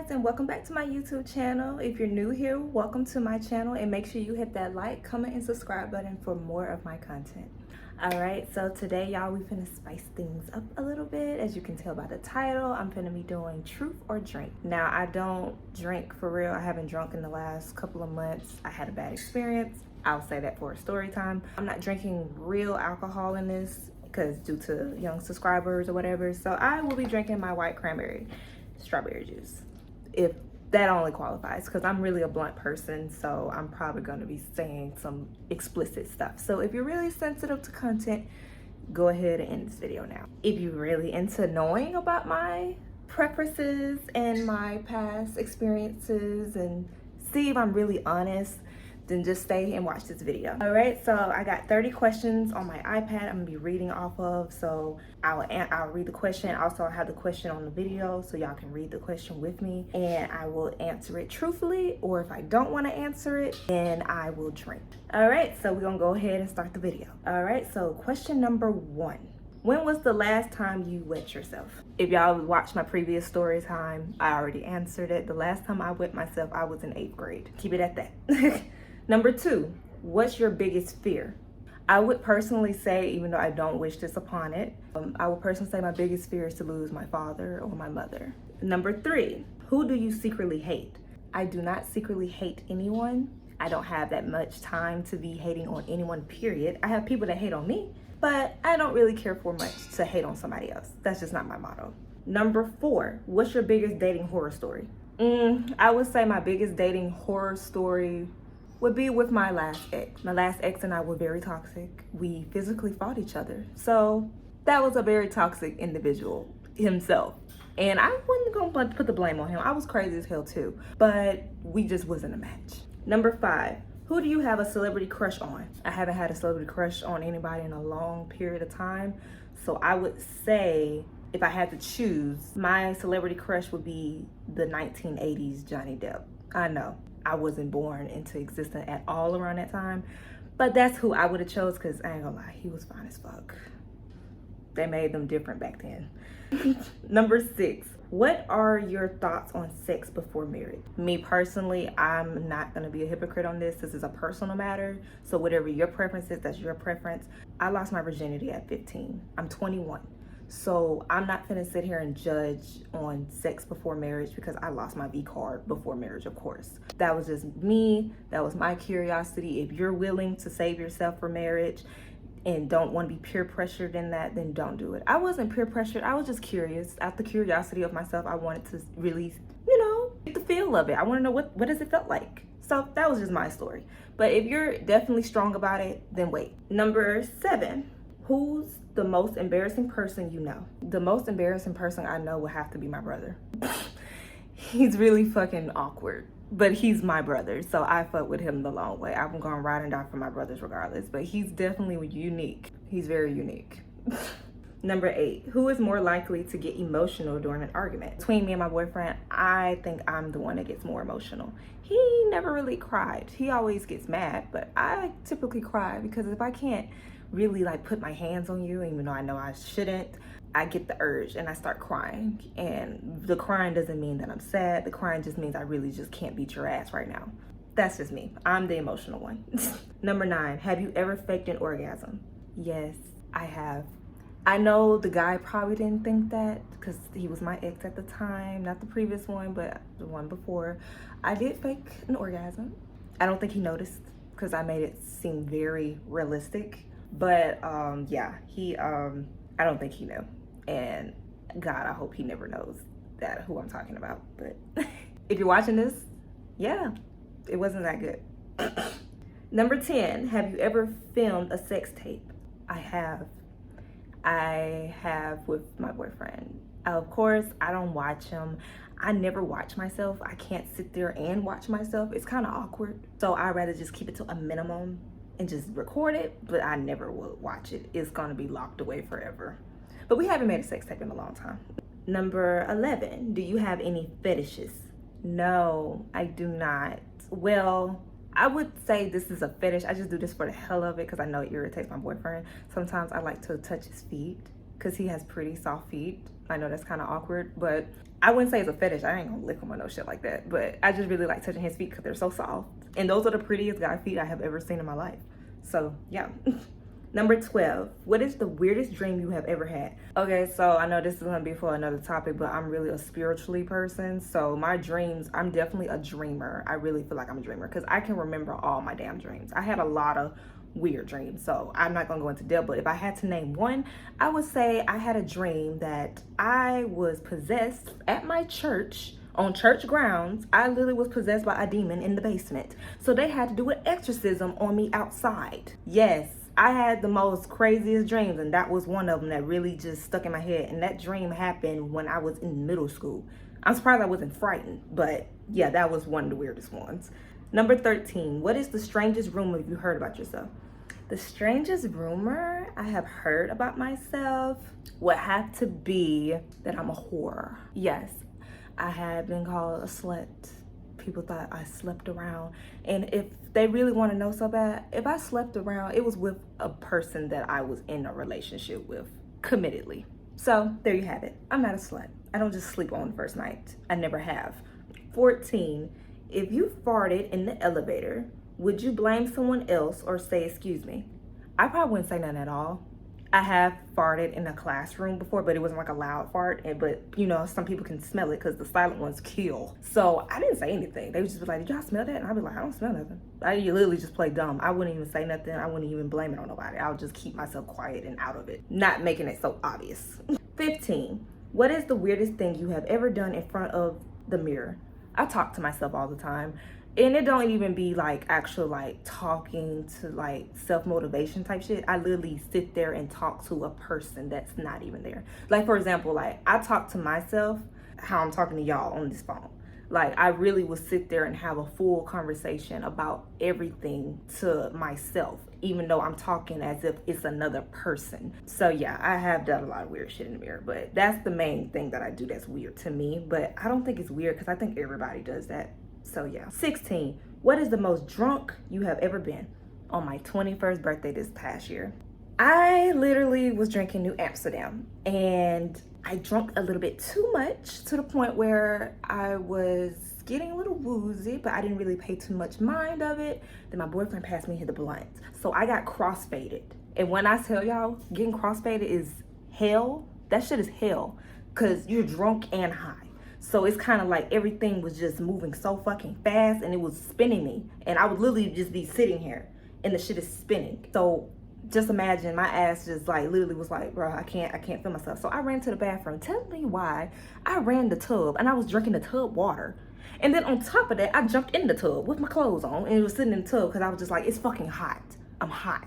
guys, and welcome back to my YouTube channel. If you're new here, welcome to my channel, and make sure you hit that like, comment, and subscribe button for more of my content. Alright, so today y'all, we finna spice things up a little bit. As you can tell by the title, I'm finna be doing truth or drink. Now, I don't drink for real. I haven't drunk in the last couple of months. I had a bad experience. I'll say that for a story time. I'm not drinking real alcohol in this because due to young subscribers or whatever. So I will be drinking my white cranberry strawberry juice, if that only qualifies, because I'm really a blunt person, so I'm probably going to be saying some explicit stuff. So if you're really sensitive to content, go ahead and end this video now. If you're really into knowing about my preferences and my past experiences and see if I'm really honest, then just stay and watch this video. All right, so I got 30 questions on my iPad I'm gonna be reading off of. So I'll read the question. Also, I have the question on the video so y'all can read the question with me, and I will answer it truthfully, or if I don't want to answer it, then I will drink. All right, so we're gonna go ahead and start the video. All right, so question number 1. When was the last time you wet yourself? If y'all watched my previous story time, I already answered it. The last time I wet myself, I was in 8th grade. Keep it at that. Number 2, what's your biggest fear? I would personally say, even though I don't wish this upon it, I would personally say my biggest fear is to lose my father or my mother. Number 3, who do you secretly hate? I do not secretly hate anyone. I don't have that much time to be hating on anyone, period. I have people that hate on me, but I don't really care for much to hate on somebody else. That's just not my motto. Number 4, what's your biggest dating horror story? I would say my biggest dating horror story would be with my last ex. My last ex and I were very toxic. We physically fought each other. So that was a very toxic individual himself. And I wasn't gonna put the blame on him. I was crazy as hell too, but we just wasn't a match. Number 5, who do you have a celebrity crush on? I haven't had a celebrity crush on anybody in a long period of time. So I would say, if I had to choose, my celebrity crush would be the 1980s Johnny Depp. I know I wasn't born into existence at all around that time, but that's who I would have chose, because I ain't gonna lie, he was fine as fuck. They made them different back then. Number 6, what are your thoughts on sex before marriage? Me personally, I'm not gonna be a hypocrite on this. This is a personal matter, so whatever your preference is, that's your preference. I lost my virginity at 15. I'm 21. So I'm not gonna sit here and judge on sex before marriage because I lost my V card before marriage, of course. That was just me. That was my curiosity. If you're willing to save yourself for marriage and don't want to be peer pressured in that, then don't do it. I wasn't peer pressured. I was just curious. Out the curiosity of myself, I wanted to really, get the feel of it. I want to know what does it felt like. So that was just my story. But if you're definitely strong about it, then wait. Number 7, who's the most embarrassing person you know? The most embarrassing person I know would have to be my brother. He's really fucking awkward, but he's my brother, so I fuck with him the long way. I'm gonna ride and die for my brothers regardless, but he's definitely unique. He's very unique. Number 8, who is more likely to get emotional during an argument? Between me and my boyfriend, I think I'm the one that gets more emotional. He never really cried. He always gets mad, but I typically cry because if I can't really put my hands on you, even though I know I shouldn't, I get the urge and I start crying. And the crying doesn't mean that I'm sad. The crying just means I really just can't beat your ass right now. That's just me. I'm the emotional one. Number 9, have you ever faked an orgasm? Yes, I have. I know the guy probably didn't think that because he was my ex at the time, not the previous one, but the one before. I did fake an orgasm. I don't think he noticed because I made it seem very realistic. But yeah, I don't think he knew. And God, I hope he never knows that who I'm talking about. But if you're watching this, yeah, it wasn't that good. Number 10, have you ever filmed a sex tape? I have. I have with my boyfriend. Of course, I don't watch him. I never watch myself. I can't sit there and watch myself. It's kind of awkward. So I'd rather just keep it to a minimum and just record it, but I never will watch it. It's gonna be locked away forever. But we haven't made a sex tape in a long time. Number 11, do you have any fetishes? No, I do not. Well, I would say this is a fetish. I just do this for the hell of it because I know it irritates my boyfriend. Sometimes I like to touch his feet because he has pretty soft feet. I know that's kind of awkward, but I wouldn't say it's a fetish. I ain't gonna lick him or no shit like that. But I just really like touching his feet because they're so soft. And those are the prettiest guy feet I have ever seen in my life. So yeah. Number 12, what is the weirdest dream you have ever had? Okay, so I know this is gonna be for another topic, but I'm really a spiritually person. So my dreams, I'm definitely a dreamer. I really feel like I'm a dreamer because I can remember all my damn dreams. I had a lot of weird dreams, so I'm not gonna go into depth, but if I had to name one, I would say I had a dream that I was possessed at my church. On church grounds, I literally was possessed by a demon in the basement. So they had to do an exorcism on me outside. Yes, I had the most craziest dreams, and that was one of them that really just stuck in my head. And that dream happened when I was in middle school. I'm surprised I wasn't frightened, but yeah, that was one of the weirdest ones. Number 13, what is the strangest rumor you heard about yourself? The strangest rumor I have heard about myself would have to be that I'm a whore. Yes, I had been called a slut. People thought I slept around. And if they really want to know so bad, if I slept around, it was with a person that I was in a relationship with, committedly. So there you have it. I'm not a slut. I don't just sleep on the first night. I never have. 14, if you farted in the elevator, would you blame someone else or say, excuse me? I probably wouldn't say nothing at all. I have farted in a classroom before, but it wasn't like a loud fart. But you know, some people can smell it because the silent ones kill. So I didn't say anything. They would just be like, did y'all smell that? And I'd be like, I don't smell nothing. I literally just play dumb. I wouldn't even say nothing. I wouldn't even blame it on nobody. I would just keep myself quiet and out of it, not making it so obvious. 15, what is the weirdest thing you have ever done in front of the mirror? I talk to myself all the time. And it don't even be like actual like talking to like self-motivation type shit. I literally sit there and talk to a person that's not even there. Like for example, like I talk to myself how I'm talking to y'all on this phone. Like I really would sit there and have a full conversation about everything to myself, even though I'm talking as if it's another person. So yeah, I have done a lot of weird shit in the mirror, but that's the main thing that I do that's weird to me. But I don't think it's weird because I think everybody does that. So yeah. 16, what is the most drunk you have ever been? On my 21st birthday this past year, I literally was drinking New Amsterdam and I drank a little bit too much to the point where I was getting a little woozy, but I didn't really pay too much mind of it. Then my boyfriend passed me the blunt. So I got crossfaded. And when I tell y'all, getting crossfaded is hell. That shit is hell because you're drunk and high. So it's kind of like everything was just moving so fucking fast and it was spinning me. And I would literally just be sitting here and the shit is spinning. So just imagine my ass just like literally was like, bro, I can't feel myself. So I ran to the bathroom. Tell me why. I ran the tub and I was drinking the tub water. And then on top of that, I jumped in the tub with my clothes on and it was sitting in the tub because I was just like, it's fucking hot. I'm hot.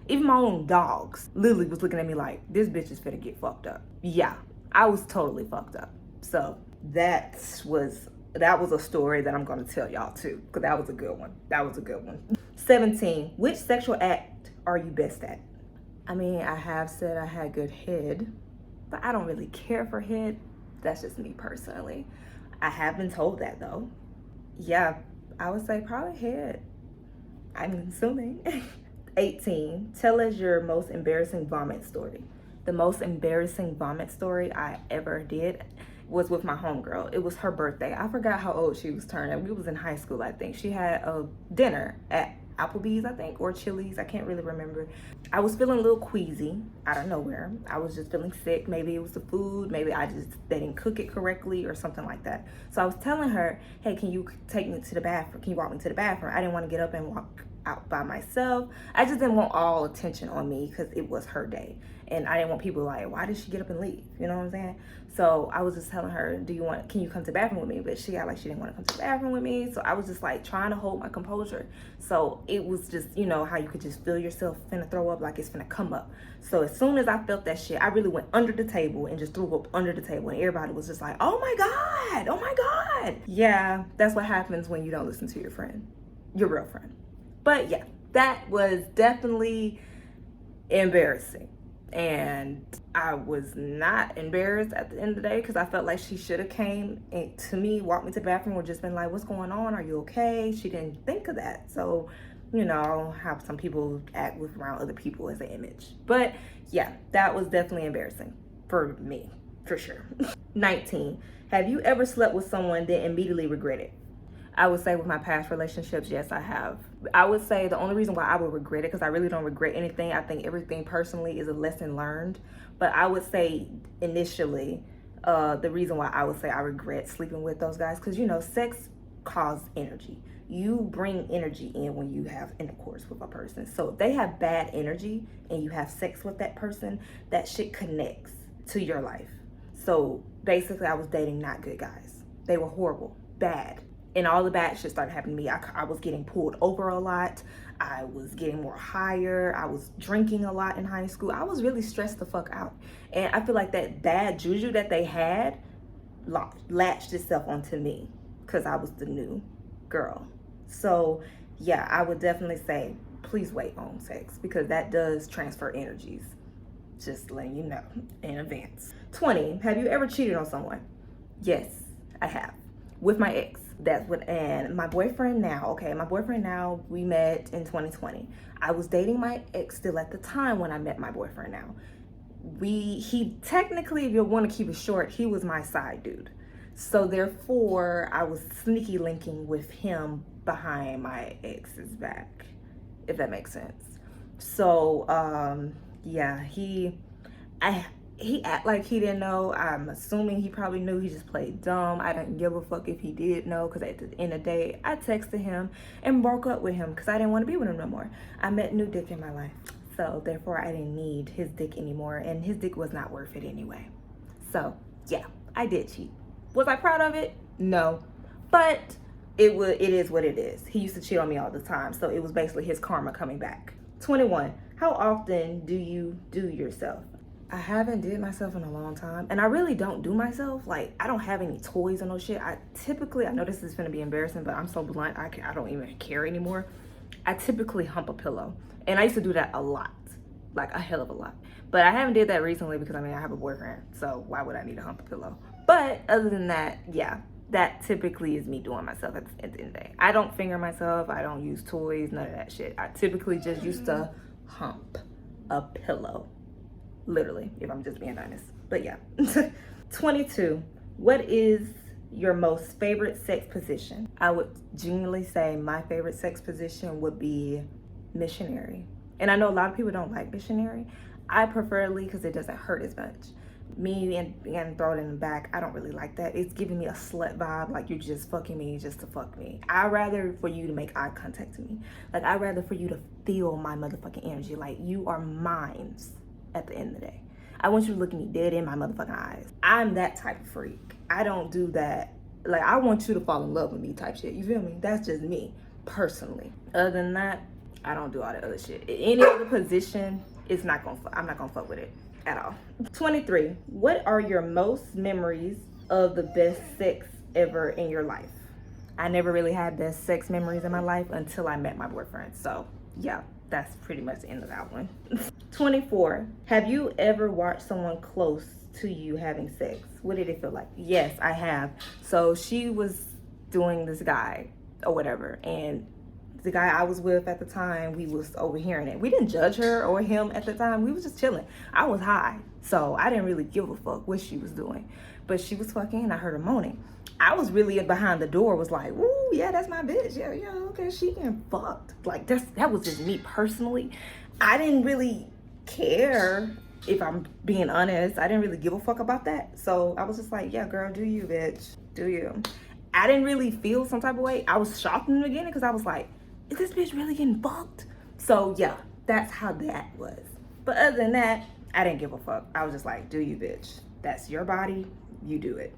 Even my own dogs literally was looking at me like, this bitch is finna get fucked up. Yeah, I was totally fucked up. So that was a story that I'm gonna tell y'all too, because that was a good one. 17, which sexual act are you best at? I mean, I have said I had good head, but I don't really care for head. That's just me personally. I have been told that though. Yeah, I would say probably head. I'm assuming. 18, tell us your most embarrassing vomit story. The most embarrassing vomit story I ever did was with my homegirl. It was her birthday. I forgot how old she was turning. We was in high school, I think. She had a dinner at Applebee's, I think, or Chili's. I can't really remember. I was feeling a little queasy out of nowhere. I was just feeling sick. Maybe it was the food. Maybe they didn't cook it correctly or something like that. So I was telling her, hey, can you take me to the bathroom? Can you walk me to the bathroom? I didn't want to get up and walk out by myself. I just didn't want all attention on me because it was her day. And I didn't want people like, why did she get up and leave? You know what I'm saying? So I was just telling her, can you come to the bathroom with me? But she got like, she didn't want to come to the bathroom with me. So I was just like trying to hold my composure. So it was just, you know, how you could just feel yourself finna throw up like it's finna come up. So as soon as I felt that shit, I really went under the table and just threw up under the table. And everybody was just like, oh my God, oh my God. Yeah, that's what happens when you don't listen to your friend, your real friend. But yeah, that was definitely embarrassing. And I was not embarrassed at the end of the day because I felt like she should have came to me, walked me to the bathroom, or just been like, what's going on? Are you okay? She didn't think of that. So you know, how some people act with around other people as an image. But yeah, that was definitely embarrassing for me, for sure. 19. Have you ever slept with someone then immediately regret it? I would say with my past relationships, yes, I have. I would say the only reason why I would regret it, because I really don't regret anything. I think everything personally is a lesson learned. But I would say initially, the reason why I would say I regret sleeping with those guys, because, you know, sex causes energy. You bring energy in when you have intercourse with a person. So if they have bad energy and you have sex with that person, that shit connects to your life. So basically, I was dating not good guys. They were horrible, bad. And all the bad shit started happening to me. I was getting pulled over a lot. I was getting more higher. I was drinking a lot in high school. I was really stressed the fuck out. And I feel like that bad juju that they had latched itself onto me because I was the new girl. So yeah, I would definitely say, please wait on sex because that does transfer energies. Just letting you know in advance. 20, have you ever cheated on someone? Yes, I have. With my ex. That's what, and my boyfriend now, we met in 2020. I was dating my ex still at the time when I met my boyfriend now. He technically, if you want to keep it short, he was my side dude. So therefore, I was sneaky linking with him behind my ex's back, if that makes sense. So, yeah, he act like he didn't know. I'm assuming he probably knew. He just played dumb. I didn't give a fuck if he did know, because at the end of the day, I texted him and broke up with him because I didn't want to be with him no more. I met new dick in my life. So therefore, I didn't need his dick anymore, and his dick was not worth it anyway. So yeah, I did cheat. Was I proud of it? No. But it is what it is. He used to cheat on me all the time. So it was basically his karma coming back. 21, how often do you do yourself? I haven't did myself in a long time, and I really don't do myself. Like, I don't have any toys or no shit. I know this is gonna be embarrassing, but I'm so blunt, I don't even care anymore. I typically hump a pillow, and I used to do that a lot, like a hell of a lot. But I haven't did that recently because, I mean, I have a boyfriend, so why would I need to hump a pillow? But other than that, yeah, that typically is me doing myself at the end of the day. I don't finger myself, I don't use toys, none of that shit. I typically just used to hump a pillow. Literally, if I'm just being honest. But yeah. 22, what is your most favorite sex position? I would genuinely say my favorite sex position would be missionary. And I know a lot of people don't like missionary. I preferably, because it doesn't hurt as much. Me and throw it in the back, I don't really like that. It's giving me a slut vibe, like you're just fucking me just to fuck me. I'd rather for you to make eye contact to me. Like, I'd rather for you to feel my motherfucking energy. Like, you are mine at the end of the day. I want you to look me dead in my motherfucking eyes. I'm that type of freak. I don't do that. Like, I want you to fall in love with me type shit. You feel me? That's just me, personally. Other than that, I don't do all that other shit. Any other position, I'm not gonna fuck with it at all. 23, what are your most memories of the best sex ever in your life? I never really had best sex memories in my life until I met my boyfriend. So yeah, that's pretty much the end of that one. 24, have you ever watched someone close to you having sex? What did it feel like? Yes, I have. So she was doing this guy or whatever, and the guy I was with at the time, we was overhearing it. We didn't judge her or him at the time. We was just chilling. I was high, so I didn't really give a fuck what she was doing. But she was fucking, and I heard her moaning. I was really behind the door, was like, ooh, yeah, that's my bitch. Yeah, okay, she getting fucked. Like, that was just me personally. I didn't really care, if I'm being honest. I didn't really give a fuck about that. So I was just like, yeah, girl, do you, bitch. Do you. I didn't really feel some type of way. I was shocked in the beginning because I was like, is this bitch really getting fucked? So yeah, that's how that was. But other than that, I didn't give a fuck. I was just like, do you, bitch. That's your body. You do it.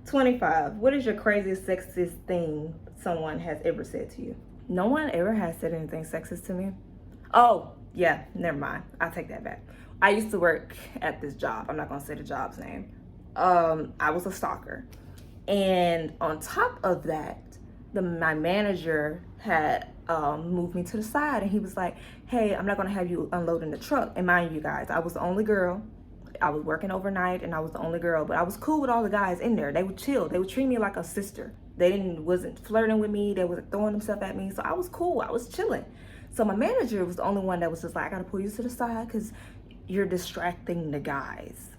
25, what is your craziest sexist thing someone has ever said to you? No one ever has said anything sexist to me. Oh, yeah, never mind. I'll take that back. I used to work at this job. I'm not gonna say the job's name. I was a stalker. And on top of that, my manager had moved me to the side, and he was like, hey, I'm not gonna have you unloading the truck. And mind you guys, I was the only girl. I was working overnight, and I was the only girl, but I was cool with all the guys in there. They would chill. They would treat me like a sister. They wasn't flirting with me. They wasn't throwing themselves at me. So I was cool. I was chilling. So my manager was the only one that was just like, I gotta pull you to the side because you're distracting the guys.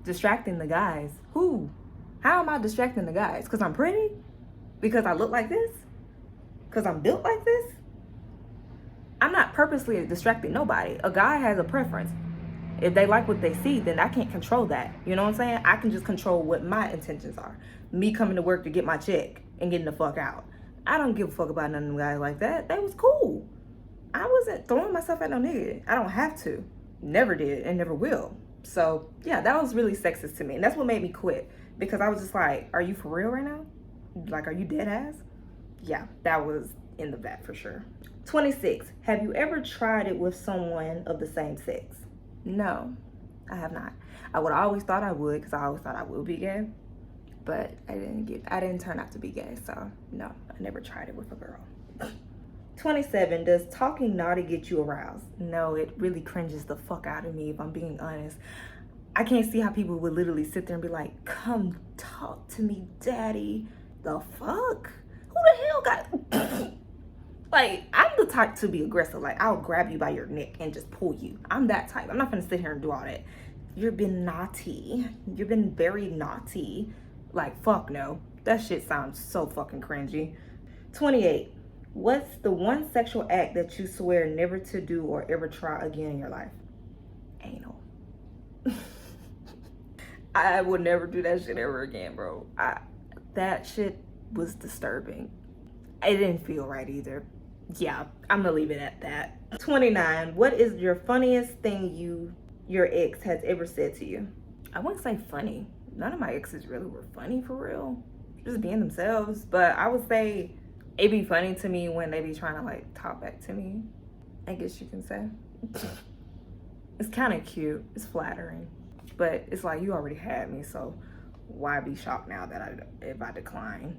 Distracting the guys? Who? How am I distracting the guys? Because I'm pretty? Because I look like this? Because I'm built like this? I'm not purposely distracting nobody. A guy has a preference. If they like what they see, then I can't control that. You know what I'm saying? I can just control what my intentions are. Me coming to work to get my check and getting the fuck out. I don't give a fuck about none of them guys like that. They was cool. I wasn't throwing myself at no nigga. I don't have to. Never did and never will. So yeah, that was really sexist to me. And that's what made me quit. Because I was just like, are you for real right now? Like, are you dead ass? Yeah, that was in the vat for sure. 26. Have you ever tried it with someone of the same sex? No, I have not. I would always thought I would because I always thought I would be gay. But I didn't turn out to be gay. So no, I never tried it with a girl. 27. Does talking naughty get you aroused? No, it really cringes the fuck out of me if I'm being honest. I can't see how people would literally sit there and be like, come talk to me, daddy. The fuck? Who the hell got... Like, I'm the type to be aggressive. Like, I'll grab you by your neck and just pull you. I'm that type. I'm not gonna sit here and do all that. You've been naughty. You've been very naughty. Like, fuck no. That shit sounds so fucking cringy. 28. What's the one sexual act that you swear never to do or ever try again in your life? Anal. I would never do that shit ever again, bro. That shit was disturbing. It didn't feel right either. Yeah, I'm gonna leave it at that. 29. What is your funniest thing your ex has ever said to you? I wouldn't say funny. None of my exes really were funny for real. Just being themselves. But I would say it'd be funny to me when they be trying to like talk back to me. I guess you can say. It's kind of cute. It's flattering. But it's like, you already had me, so why be shocked now that if I decline?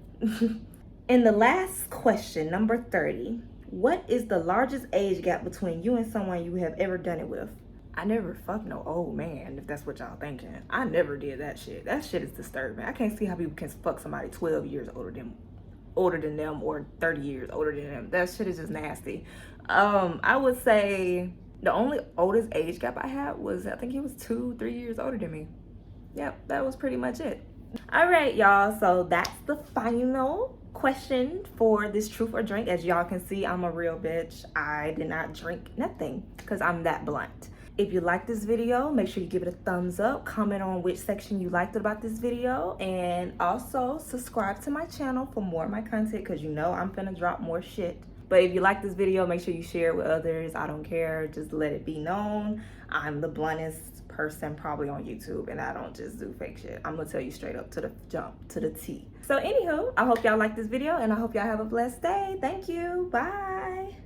And the last question, number 30. What is the largest age gap between you and someone you have ever done it with? I never fucked no old man, if that's what y'all thinking. I never did that shit. That shit is disturbing. I can't see how people can fuck somebody 12 years older than them or 30 years older than them. That shit is just nasty. I would say the only oldest age gap I had was, I think he was 2-3 years older than me. Yep, that was pretty much it. All right, y'all, so that's the final question for this truth or drink. As y'all can see, I'm a real bitch. I did not drink nothing because I'm that blunt. If you like this video, make sure you give it a thumbs up, comment on which section you liked about this video, and also subscribe to my channel for more of my content because you know I'm finna drop more shit. But if you like this video, make sure you share it with others. I don't care, just let it be known. I'm the bluntest person probably on YouTube, and I don't just do fake shit. I'm gonna tell you straight up to the jump, to the T. So anywho, I hope y'all like this video, and I hope y'all have a blessed day. Thank you, bye.